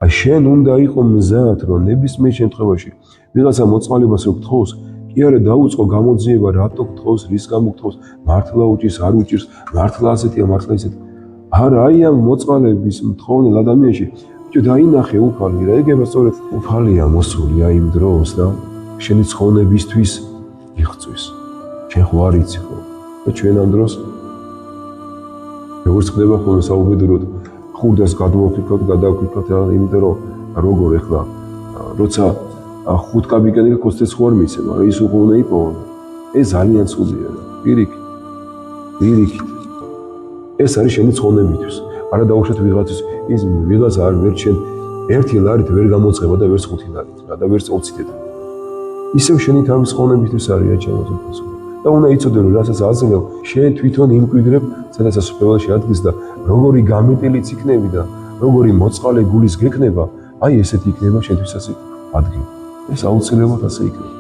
აი შენ უნდა იყო მზად, რომ ნებისმიერ შემთხვევაში ვიღაცა მოწყალებას რო გთხოვს, კი არა დაუწყო გამოძიება, რატო გთხოვს, რის გამო გთხოვს, მართლა უჭირს, არ უჭირს, მართლა ასეთია, მართლა ისეთი. არა, აი ამ მოწყალების მთხოვნელ ადამიანში ბიჭო დაინახე უფალი რა, ეგება სწორედ უფალია მოსული აი იმ დროს და შენი ცხოვნებისთვის იღწვის. შენ ხო არ იცი ხო? და ჩვენ ამ დროს როგორც ხდება ხოლმე საუბედუროდ ხურდას გადმოვფიქროთ, გადავფიქროთ რა, იმიტომ რომ როგორ ეხლა როცა 5 კაბიკანი 29 ხო არ მიცემ, მაგრამ ის უკვე უნდა იპოვო. ეს ძალიან ცუდია რა. პირიქით. ეს არის შენი ცხოვნებისთვის. არა დაუშვათ ვიღაცის, ის ვიღაცა არ ვერ შენ 1 ლარით ვერ გამოწყება და ვერც 5 ლარით რა და ვერც 20 თეთრით. ისევ შენი თავის ცხოვნებისთვის არია ჩემო უფასო. და უნდა იცოდე რომ რასაც აძლევ, შენ თვითონ იმკვიდრებ, სადაც სასופველში ადგილს და როგორი გამეტილიც იქნები და როგორი მოწყალე გულის გეკნება, აი ესეთი იქნება შენთვისაც ადგილი. ეს აუცილებლად ასე იქნება.